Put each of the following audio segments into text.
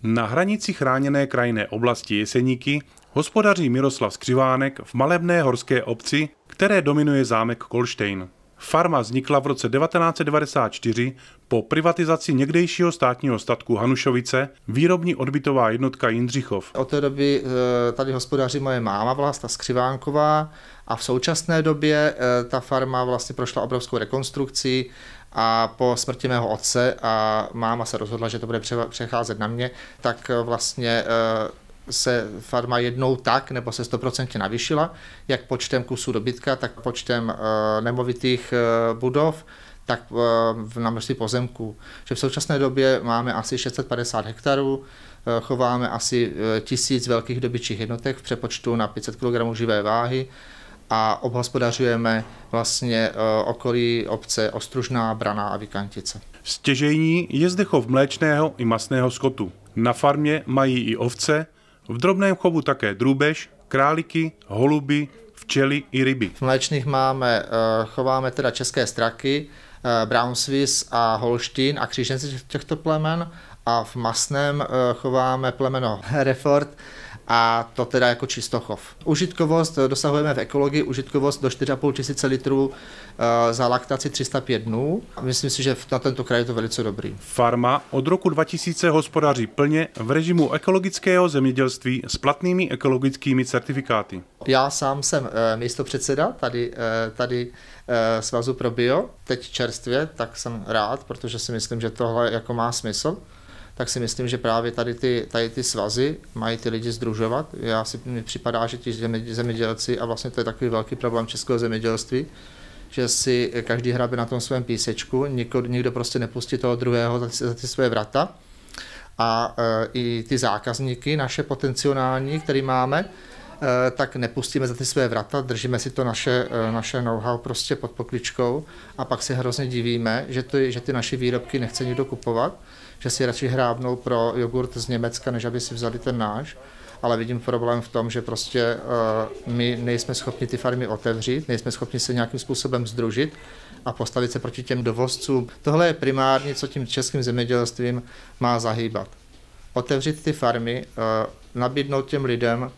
Na hranici chráněné krajinné oblasti Jeseníky hospodaří Miroslav Skřivánek v malebné horské obci, které dominuje zámek Kolštejn. Farma vznikla v roce 1994 po privatizaci někdejšího státního statku Hanušovice, výrobní odbytová jednotka Jindřichov. Od té doby tady hospodaří moje máma Vlasta Skřivánková a v současné době ta farma vlastně prošla obrovskou rekonstrukcí a po smrti mého otce a máma se rozhodla, že to bude přecházet na mě, tak vlastně se farma jednou tak, nebo se 100% navýšila, jak počtem kusů dobytka, tak počtem nemovitých budov, tak na množství pozemků. Že v současné době máme asi 650 hektarů, chováme asi 1000 velkých dobytčích jednotek v přepočtu na 500 kg živé váhy a obhospodařujeme vlastně okolí obce Ostružná, Branná a Vikantice. Stěžejní je zde chov mléčného i masného skotu. Na farmě mají i ovce, v drobném chovu také drůbež, králíky, holuby, včely i ryby. V mléčných chováme teda české straky, Brown Swiss a Holštín a kříženci těchto plemen a v masném chováme plemeno Hereford a to teda jako čistochov. Užitkovost dosahujeme v ekologii, užitkovost do 4,5 tisíce litrů za laktaci 305 dnů. Myslím si, že na tento kraj je to velice dobrý. Farma od roku 2000 hospodaří plně v režimu ekologického zemědělství s platnými ekologickými certifikáty. Já sám jsem místopředseda tady Svazu pro bio, teď čerstvě, tak jsem rád, protože si myslím, že tohle jako má smysl. Tak si myslím, že právě tady ty svazy mají ty lidi sdružovat. Mi připadá, že ti zemědělci, a vlastně to je takový velký problém českého zemědělství, že si každý hrabe na tom svém písečku, nikdo prostě nepustí toho druhého za ty své vrata. A i ty zákazníky, naše potenciální, který máme, tak nepustíme za ty své vrata, držíme si to naše know-how prostě pod pokličkou a pak si hrozně divíme, že ty naše výrobky nechce nikdo kupovat, že si radši hrábnou pro jogurt z Německa, než aby si vzali ten náš. Ale vidím problém v tom, že prostě my nejsme schopni ty farmy otevřít, nejsme schopni se nějakým způsobem sdružit a postavit se proti těm dovozcům. Tohle je primárně, co tím českým zemědělstvím má zahýbat. Otevřít ty farmy, nabídnout těm lidem,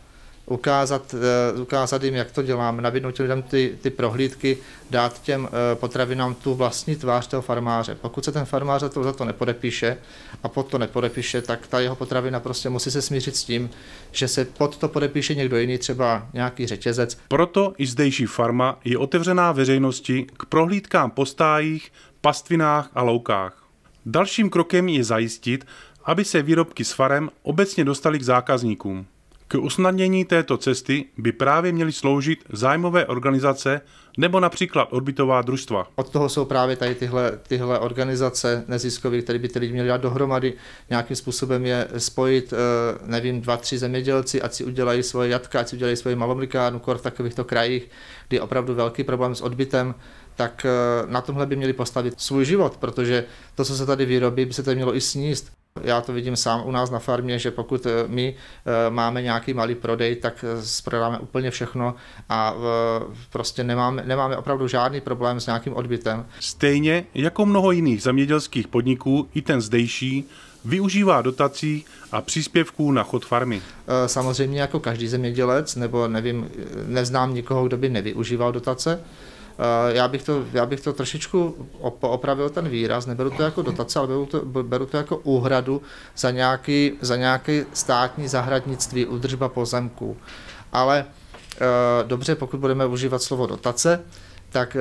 ukázat jim, jak to děláme, nabídnout těm lidem ty prohlídky, dát těm potravinám tu vlastní tvář toho farmáře. Pokud se ten farmář za to nepodepíše a pod to nepodepíše, tak ta jeho potravina prostě musí se smířit s tím, že se pod to podepíše někdo jiný, třeba nějaký řetězec. Proto i zdejší farma je otevřená veřejnosti k prohlídkám po stájích, pastvinách a loukách. Dalším krokem je zajistit, aby se výrobky z farem obecně dostaly k zákazníkům. K usnadnění této cesty by právě měly sloužit zájmové organizace nebo například odbytová družstva. Od toho jsou právě tady tyhle organizace neziskové, které by ty lidi měli dát dohromady, nějakým způsobem je spojit, nevím, 2-3 zemědělci, ať si udělají svoje jatka, ať si udělají svoji malomlikárnu, v takovýchto krajích, kdy je opravdu velký problém s odbytem, tak na tomhle by měli postavit svůj život, protože to, co se tady vyrobí, by se tady mělo i sníst. Já to vidím sám u nás na farmě, že pokud my máme nějaký malý prodej, tak prodáme úplně všechno a prostě nemáme opravdu žádný problém s nějakým odbytem. Stejně jako mnoho jiných zemědělských podniků, i ten zdejší využívá dotací a příspěvků na chod farmy. Samozřejmě jako každý zemědělec, nebo neznám nikoho, kdo by nevyužíval dotace. Já bych to trošičku opravil ten výraz, neberu to jako dotace, ale beru to jako úhradu za nějaké státní zahradnictví, údržba pozemků. Ale dobře, pokud budeme užívat slovo dotace, tak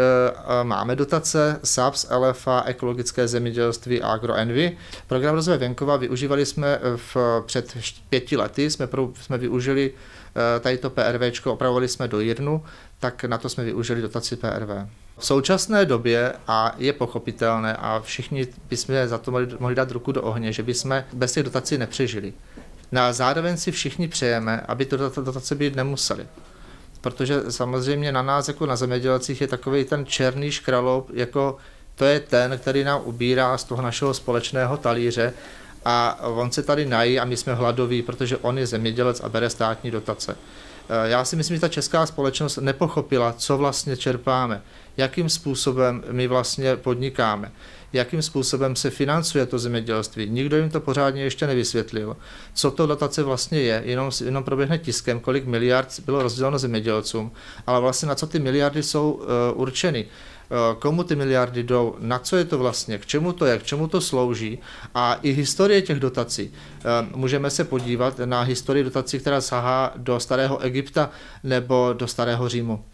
máme dotace SAPS, LFA, ekologické zemědělství a AgroEnvy. Program rozvoje venkova využívali jsme před 5 lety, jsme využili tady to PRVčko, opravovali jsme do Jirnu, tak na to jsme využili dotaci PRV. V současné době, a je pochopitelné, a všichni bychom za to mohli dát ruku do ohně, že bychom bez těch dotací nepřežili. Zároveň si všichni přejeme, aby to dotace být nemuseli. Protože samozřejmě na nás, jako na zemědělcích, je takový ten černý škraloup, jako to je ten, který nám ubírá z toho našeho společného talíře a on se tady nají a my jsme hladoví, protože on je zemědělec a bere státní dotace. Já si myslím, že ta česká společnost nepochopila, co vlastně čerpáme, jakým způsobem my vlastně podnikáme, jakým způsobem se financuje to zemědělství. Nikdo jim to pořádně ještě nevysvětlil, co to dotace vlastně je, jenom proběhne tiskem, kolik miliard bylo rozděleno zemědělcům, ale vlastně na co ty miliardy jsou určeny. Komu ty miliardy jdou, na co je to vlastně, k čemu to je, k čemu to slouží a i historie těch dotací. Můžeme se podívat na historii dotací, která sahá do starého Egypta nebo do starého Římu,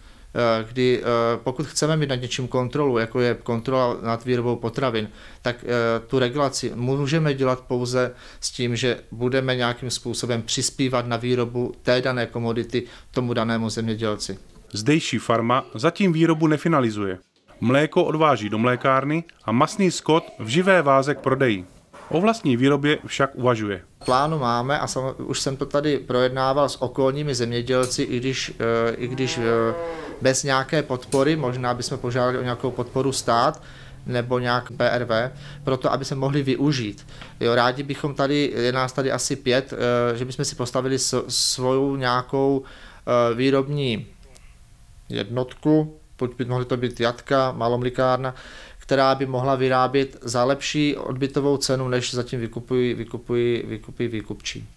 kdy pokud chceme mít nad něčím kontrolu, jako je kontrola nad výrobou potravin, tak tu regulaci můžeme dělat pouze s tím, že budeme nějakým způsobem přispívat na výrobu té dané komodity tomu danému zemědělci. Zdejší farma zatím výrobu nefinalizuje. Mléko odváží do mlékárny a masný skot v živé váze k prodeji. O vlastní výrobě však uvažuje. Plánu máme a už jsem to tady projednával s okolními zemědělci, i když bez nějaké podpory, možná bychom požádali o nějakou podporu stát nebo nějak PRV, proto aby se mohli využít. Jo, rádi bychom tady, je nás tady asi 5, že bychom si postavili svou nějakou výrobní jednotku, by mohly to být jatka, malomlikárna, která by mohla vyrábět za lepší odbytovou cenu, než zatím vykupují výkupčí.